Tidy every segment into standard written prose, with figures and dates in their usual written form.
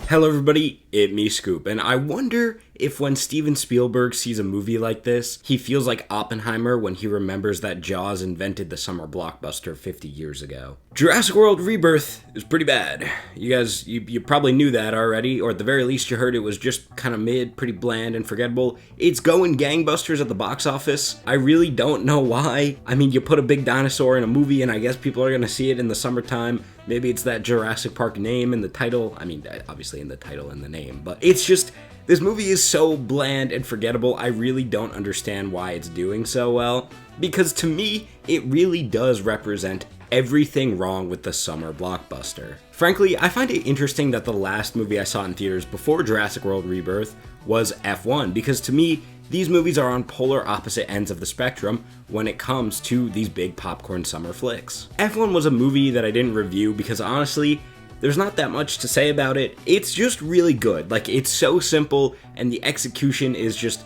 Hello everybody, it's me Scoop, and I wonder if when Steven Spielberg sees a movie like this, he feels like Oppenheimer when he remembers that Jaws invented the summer blockbuster 50 years ago. Jurassic World Rebirth is pretty bad. You guys, you probably knew that already, or at the very least you heard it was just kind of mid, pretty bland and forgettable. It's going gangbusters at the box office. I really don't know why. I mean, you put a big dinosaur in a movie and I guess people are gonna see it in the summertime. Maybe it's that Jurassic Park name in the title. I mean, obviously in the title and the name, but it's just, this movie is so bland and forgettable. I really don't understand why it's doing so well, because to me, it really does represent everything wrong with the summer blockbuster. Frankly, I find it interesting that the last movie I saw in theaters before Jurassic World Rebirth was F1, because to me, these movies are on polar opposite ends of the spectrum when it comes to these big popcorn summer flicks. F1 was a movie that I didn't review because honestly, there's not that much to say about it. It's just really good. Like, it's so simple and the execution is just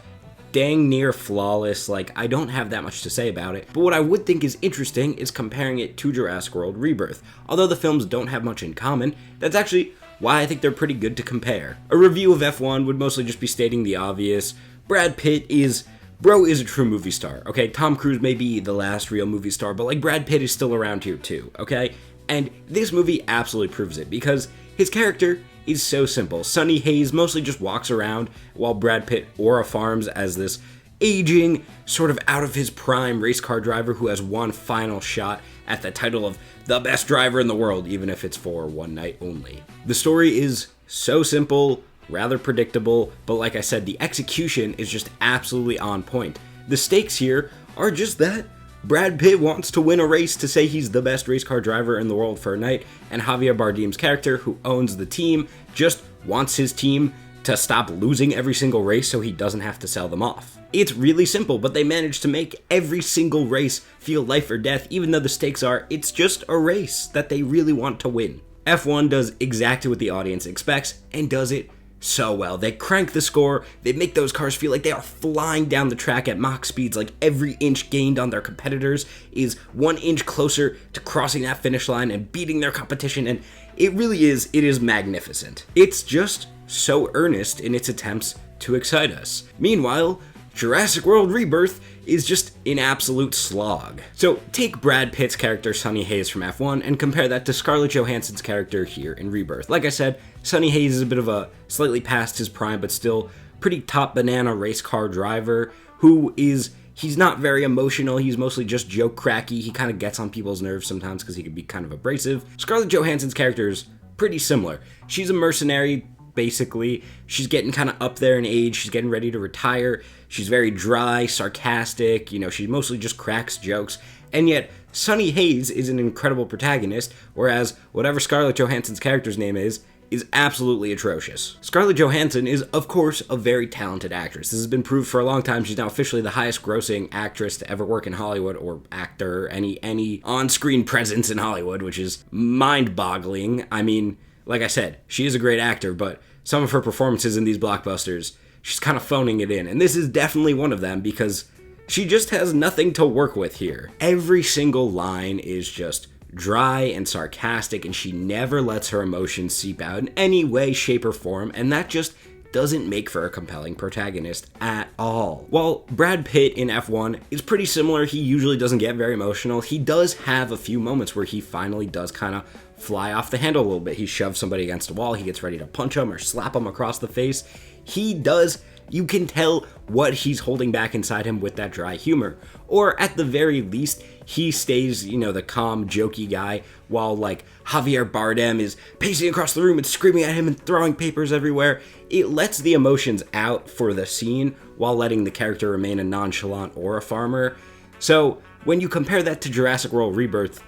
dang near flawless. Like, I don't have that much to say about it. But what I would think is interesting is comparing it to Jurassic World Rebirth. Although the films don't have much in common, that's actually why I think they're pretty good to compare. A review of F1 would mostly just be stating the obvious. Brad Pitt is a true movie star, okay? Tom Cruise may be the last real movie star, but like Brad Pitt is still around here too, okay? And this movie absolutely proves it because his character is so simple. Sonny Hayes mostly just walks around while Brad Pitt aura farms as this aging, sort of out of his prime race car driver who has one final shot at the title of the best driver in the world, even if it's for one night only. The story is so simple, rather predictable, but like I said, the execution is just absolutely on point. The stakes here are just that Brad Pitt wants to win a race to say he's the best race car driver in the world for a night, and Javier Bardem's character, who owns the team, just wants his team to stop losing every single race so he doesn't have to sell them off. It's really simple, but they manage to make every single race feel life or death, even though the stakes are, it's just a race that they really want to win. F1 does exactly what the audience expects, and does it so well. They crank the score, they make those cars feel like they are flying down the track at Mach speeds, like every inch gained on their competitors is 1 inch closer to crossing that finish line and beating their competition, and it is magnificent. It's just so earnest in its attempts to excite us. Meanwhile, Jurassic World Rebirth is just an absolute slog. So take Brad Pitt's character Sonny Hayes from F1 and compare that to Scarlett Johansson's character here in Rebirth. Like I said, Sonny Hayes is a bit of a slightly past his prime but still pretty top banana race car driver he's not very emotional, he's mostly just joke cracky, he kind of gets on people's nerves sometimes because he can be kind of abrasive. Scarlett Johansson's character is pretty similar. She's a mercenary, basically. She's getting kind of up there in age, she's getting ready to retire, she's very dry, sarcastic, she mostly just cracks jokes, and yet Sonny Hayes is an incredible protagonist, whereas whatever Scarlett Johansson's character's name is absolutely atrocious. Scarlett Johansson is, of course, a very talented actress. This has been proved for a long time. She's now officially the highest grossing actress to ever work in Hollywood, or actor, any on-screen presence in Hollywood, which is mind-boggling. I mean, like I said, she is a great actor, but some of her performances in these blockbusters, she's kind of phoning it in. And this is definitely one of them because she just has nothing to work with here. Every single line is just dry and sarcastic, and she never lets her emotions seep out in any way, shape, or form, and that just doesn't make for a compelling protagonist at all. While Brad Pitt in F1 is pretty similar, he usually doesn't get very emotional. He does have a few moments where he finally does kind of fly off the handle a little bit. He shoves somebody against a wall, he gets ready to punch him or slap him across the face. You can tell what he's holding back inside him with that dry humor. Or at the very least, he stays, the calm, jokey guy, while like Javier Bardem is pacing across the room and screaming at him and throwing papers everywhere. It lets the emotions out for the scene while letting the character remain a nonchalant aura farmer. So when you compare that to Jurassic World Rebirth,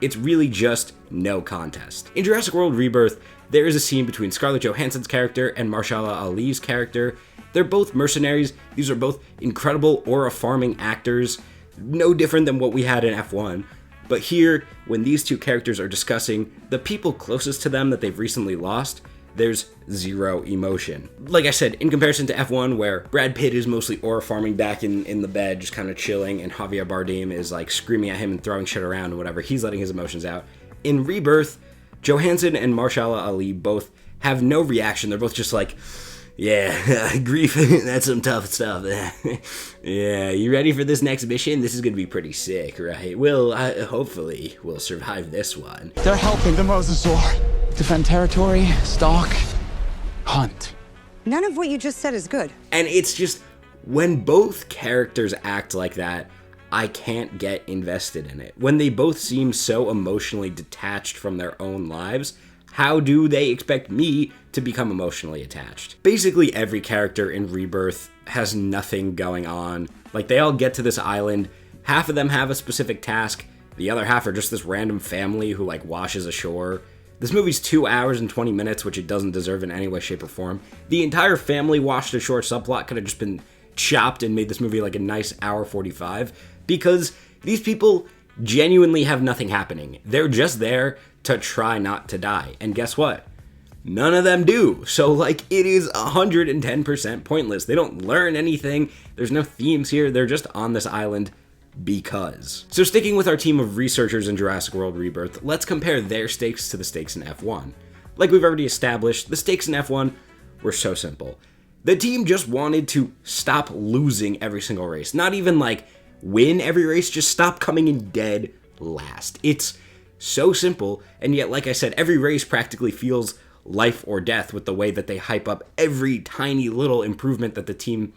it's really just no contest. In Jurassic World Rebirth, there is a scene between Scarlett Johansson's character and Mahershala Ali's character. They're both mercenaries. These are both incredible aura farming actors, no different than what we had in F1. But here, when these two characters are discussing the people closest to them that they've recently lost, there's zero emotion. Like I said, in comparison to F1, where Brad Pitt is mostly aura farming back in the bed, just kind of chilling, and Javier Bardem is like screaming at him and throwing shit around and whatever, he's letting his emotions out. In Rebirth, Johansson and Mahershala Ali both have no reaction. They're both just like, yeah, grief, that's some tough stuff. Yeah, you ready for this next mission? This is gonna be pretty sick, right? Hopefully we'll survive this one. They're helping the mosasaur defend territory, stalk, hunt. None of what you just said is good. And it's just, when both characters act like that, I can't get invested in it. When they both seem so emotionally detached from their own lives, how do they expect me to become emotionally attached? Basically, every character in Rebirth has nothing going on. Like, they all get to this island, half of them have a specific task, the other half are just this random family who, like, washes ashore. This movie's 2 hours and 20 minutes, which it doesn't deserve in any way, shape, or form. The entire family washed ashore subplot could have just been chopped and made this movie like a nice hour 45, because these people genuinely have nothing happening. They're just there to try not to die. And guess what? None of them do. So, like, it is 110% pointless. They don't learn anything. There's no themes here. They're just on this island because. So, sticking with our team of researchers in Jurassic World Rebirth, let's compare their stakes to the stakes in F1. Like we've already established, the stakes in F1 were so simple. The team just wanted to stop losing every single race. Not even, like, win every race, just stop coming in dead last. It's so simple, and yet, like I said, every race practically feels life or death with the way that they hype up every tiny little improvement that the team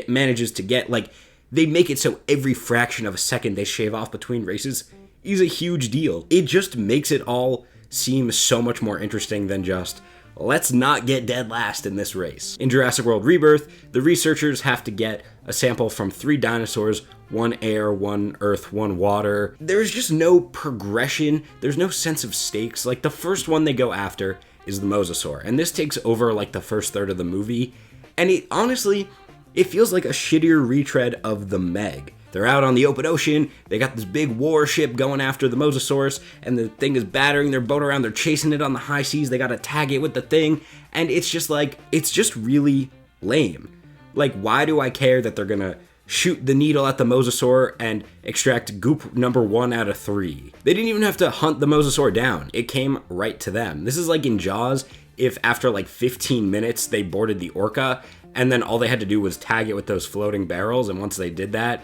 manages to get. Like, they make it so every fraction of a second they shave off between races is a huge deal. It just makes it all seem so much more interesting than just, let's not get dead last in this race. In Jurassic World Rebirth, the researchers have to get a sample from 3 dinosaurs, 1 air, 1 earth, 1 water. There's just no progression. There's no sense of stakes. Like, the first one they go after is the mosasaur, and this takes over like the first third of the movie, and it honestly, it feels like a shittier retread of the Meg. They're out on the open ocean, they got this big warship going after the mosasaurus, and the thing is battering their boat around, they're chasing it on the high seas, they gotta tag it with the thing, and it's just like, it's just really lame. Like, why do I care that they're gonna shoot the needle at the mosasaur and extract goop number 1 out of 3? They didn't even have to hunt the mosasaur down. It came right to them. This is like in Jaws, if after like 15 minutes they boarded the orca, and then all they had to do was tag it with those floating barrels, and once they did that,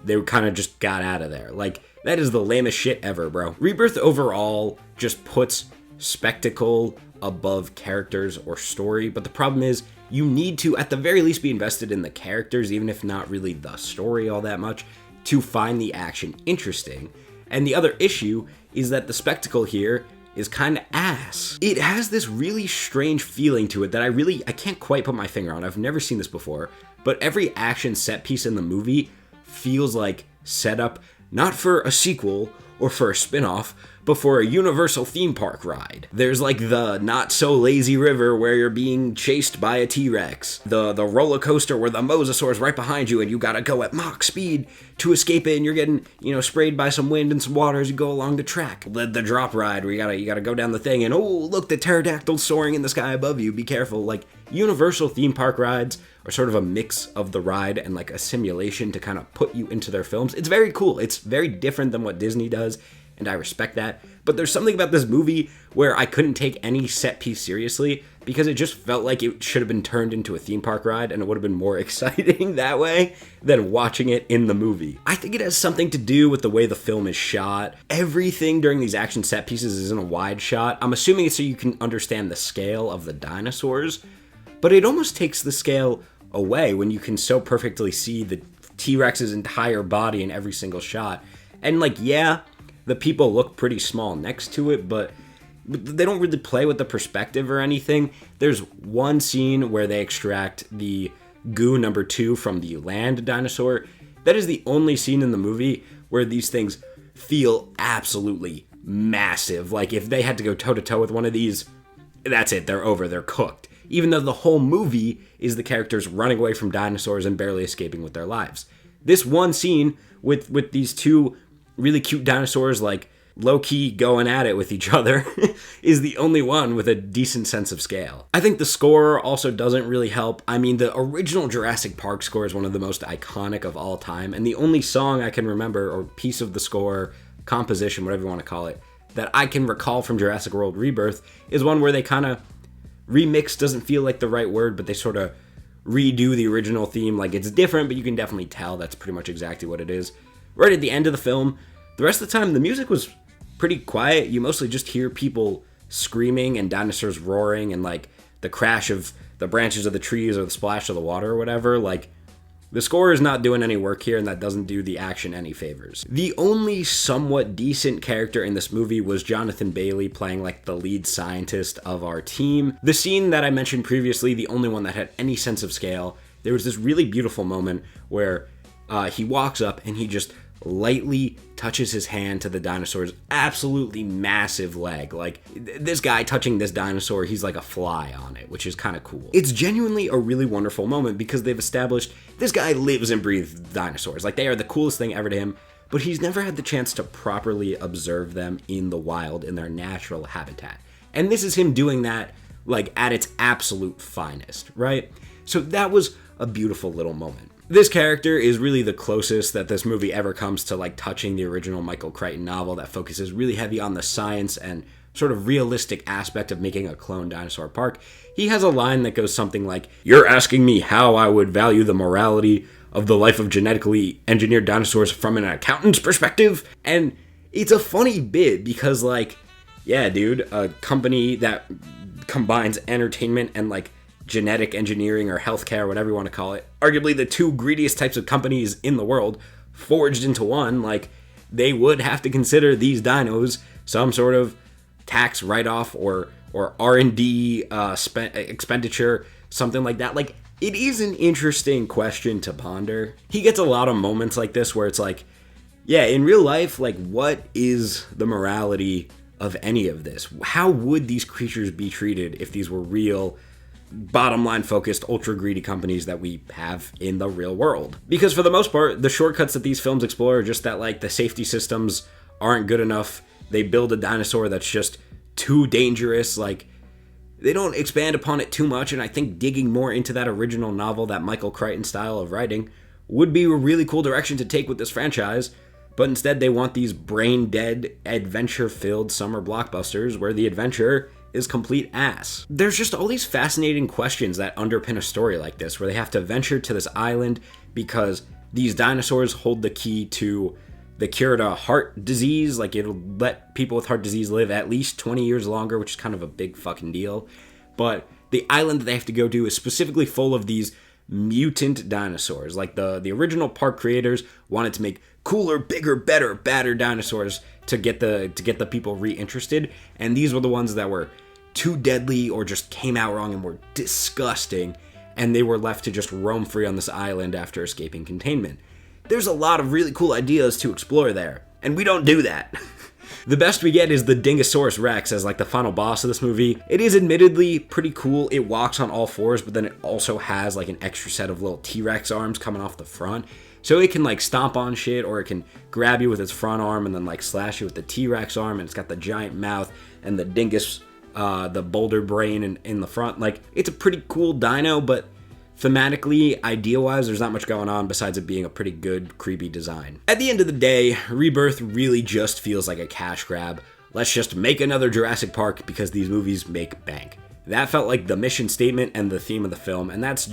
they kind of just got out of there. Like, that is the lamest shit ever, bro. Rebirth overall just puts spectacle above characters or story, but the problem is, you need to, at the very least, be invested in the characters, even if not really the story all that much, to find the action interesting. And the other issue is that the spectacle here is kind of ass. It has this really strange feeling to it that I can't quite put my finger on. I've never seen this before, but every action set piece in the movie feels like set up not for a sequel or for a spin-off, but for a Universal theme park ride. There's like the not so lazy river where you're being chased by a T-Rex, the roller coaster where the mosasaur's right behind you and you gotta go at Mach speed to escape it, and you're getting, sprayed by some wind and some water as you go along the track. The drop ride where you gotta go down the thing and, oh, look, the pterodactyl soaring in the sky above you, be careful. Like, Universal theme park rides are sort of a mix of the ride and like a simulation to kind of put you into their films. It's very cool. It's very different than what Disney does, and I respect that. But there's something about this movie where I couldn't take any set piece seriously because it just felt like it should have been turned into a theme park ride, and it would have been more exciting that way than watching it in the movie. I think it has something to do with the way the film is shot. Everything during these action set pieces is in a wide shot. I'm assuming it's so you can understand the scale of the dinosaurs, but it almost takes the scale away when you can so perfectly see the T-Rex's entire body in every single shot. And like, yeah, the people look pretty small next to it, but they don't really play with the perspective or anything. There's one scene where they extract the goo number 2 from the land dinosaur. That is the only scene in the movie where these things feel absolutely massive. Like, if they had to go toe-to-toe with one of these, that's it, they're over, they're cooked. Even though the whole movie is the characters running away from dinosaurs and barely escaping with their lives. This one scene with these 2 really cute dinosaurs, like, low-key going at it with each other is the only one with a decent sense of scale. I think the score also doesn't really help. I mean, the original Jurassic Park score is one of the most iconic of all time, and the only song I can remember, or piece of the score, composition, whatever you want to call it, that I can recall from Jurassic World Rebirth is one where they kind of remix, doesn't feel like the right word, but they sort of redo the original theme. Like, it's different, but you can definitely tell that's pretty much exactly what it is. Right at the end of the film, the rest of the time, the music was pretty quiet. You mostly just hear people screaming and dinosaurs roaring and, like, the crash of the branches of the trees or the splash of the water or whatever. Like, the score is not doing any work here, and that doesn't do the action any favors. The only somewhat decent character in this movie was Jonathan Bailey playing like the lead scientist of our team. The scene that I mentioned previously, the only one that had any sense of scale, there was this really beautiful moment where he walks up and he just lightly touches his hand to the dinosaur's absolutely massive leg. Like, this guy touching this dinosaur, he's like a fly on it, which is kind of cool. It's genuinely a really wonderful moment because they've established this guy lives and breathes dinosaurs. Like, they are the coolest thing ever to him, but he's never had the chance to properly observe them in the wild, in their natural habitat. And this is him doing that, like, at its absolute finest, right? So that was a beautiful little moment. This character is really the closest that this movie ever comes to, like, touching the original Michael Crichton novel that focuses really heavy on the science and sort of realistic aspect of making a clone dinosaur park. He has a line that goes something like, "You're asking me how I would value the morality of the life of genetically engineered dinosaurs from an accountant's perspective?" And it's a funny bit because, like, yeah, dude, a company that combines entertainment and, like, genetic engineering or healthcare, whatever you want to call it, arguably the two greediest types of companies in the world, forged into one, like, they would have to consider these dinos some sort of tax write-off or R&D expenditure, something like that. Like, it is an interesting question to ponder. He gets a lot of moments like this where it's like, yeah, in real life, like, what is the morality of any of this? How would these creatures be treated if these were real, bottom line focused, ultra greedy companies that we have in the real world? Because for the most part, the shortcuts that these films explore are just that, like, the safety systems aren't good enough. They build a dinosaur that's just too dangerous. Like, they don't expand upon it too much, and I think digging more into that original novel, that Michael Crichton style of writing, would be a really cool direction to take with this franchise. But instead, they want these brain-dead, adventure-filled summer blockbusters where the adventure is complete ass. There's just all these fascinating questions that underpin a story like this, where they have to venture to this island because these dinosaurs hold the key to the cure to heart disease. Like, it'll let people with heart disease live at least 20 years longer, which is kind of a big fucking deal. But the island that they have to go to is specifically full of these mutant dinosaurs. Like, the original park creators wanted to make cooler, bigger, better, badder dinosaurs to get the people reinterested, and these were the ones that were too deadly or just came out wrong and were disgusting, and they were left to just roam free on this island after escaping containment. There's a lot of really cool ideas to explore there, and we don't do that. The best we get is the Dingosaurus Rex as, like, the final boss of this movie. It is admittedly pretty cool. It walks on all fours, but then it also has, like, an extra set of little T-Rex arms coming off the front. So it can, like, stomp on shit, or it can grab you with its front arm and then, like, slash you with the T-Rex arm, and it's got the giant mouth and the dingus, the boulder brain in the front. Like, it's a pretty cool dino, but thematically, idea-wise, there's not much going on besides it being a pretty good, creepy design. At the end of the day, Rebirth really just feels like a cash grab. Let's just make another Jurassic Park because these movies make bank. That felt like the mission statement and the theme of the film, and that's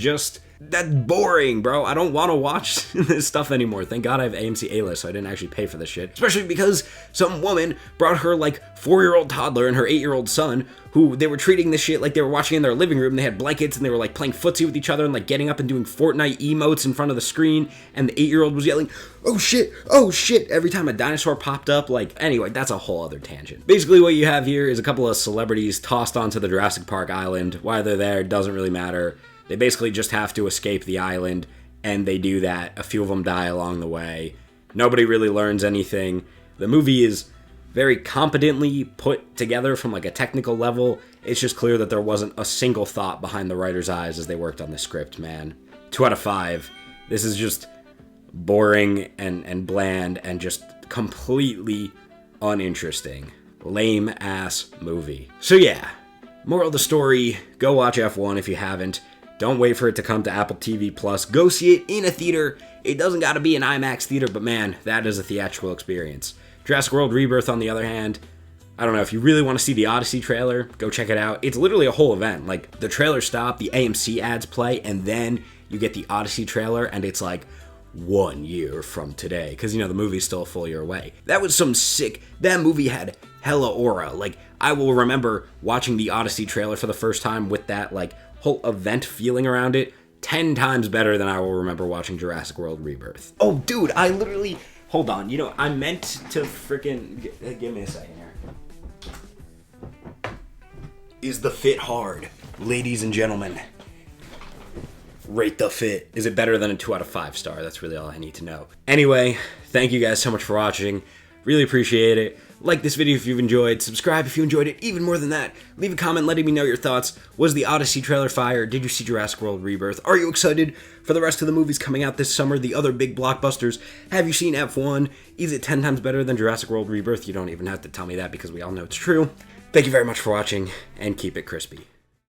boring, bro. I don't want to watch this stuff anymore. Thank God I have AMC A-List, so I didn't actually pay for this shit. Especially because some woman brought her, like, 4-year-old toddler and her 8-year-old son, who they were treating this shit like they were watching in their living room. They had blankets and they were, like, playing footsie with each other and, like, getting up and doing Fortnite emotes in front of the screen, and the 8-year-old was yelling, "Oh shit, oh shit," every time a dinosaur popped up. Like, anyway, that's a whole other tangent. Basically, what you have here is a couple of celebrities tossed onto the Jurassic Park island. Why they're there doesn't really matter. They basically just have to escape the island, and they do that. A few of them die along the way. Nobody really learns anything. The movie is very competently put together from, like, a technical level. It's just clear that there wasn't a single thought behind the writer's eyes as they worked on the script, man. 2 out of 5. This is just boring and bland and just completely uninteresting. Lame-ass movie. So yeah, moral of the story, go watch F1 if you haven't. Don't wait for it to come to Apple TV+. Go see it in a theater. It doesn't got to be an IMAX theater, but man, that is a theatrical experience. Jurassic World Rebirth, on the other hand, I don't know, if you really want to see the Odyssey trailer, go check it out. It's literally a whole event. Like, the trailer stop, the AMC ads play, and then you get the Odyssey trailer, and it's like 1 year from today. Because, the movie's still a full year away. That was some sick... That movie had hella aura. Like, I will remember watching the Odyssey trailer for the first time with that, like, whole event feeling around it 10 times better than I will remember watching Jurassic World Rebirth. Oh, dude, I literally... Hold on, I meant to freaking... Give me a second here. Is the fit hard? Ladies and gentlemen, rate the fit. Is it better than a 2 out of 5 star? That's really all I need to know. Anyway, thank you guys so much for watching. Really appreciate it. Like this video if you've enjoyed. Subscribe if you enjoyed it. Even more than that, leave a comment letting me know your thoughts. Was the Odyssey trailer fire? Did you see Jurassic World Rebirth? Are you excited for the rest of the movies coming out this summer? The other big blockbusters? Have you seen F1? Is it 10 times better than Jurassic World Rebirth? You don't even have to tell me that because we all know it's true. Thank you very much for watching, and keep it crispy.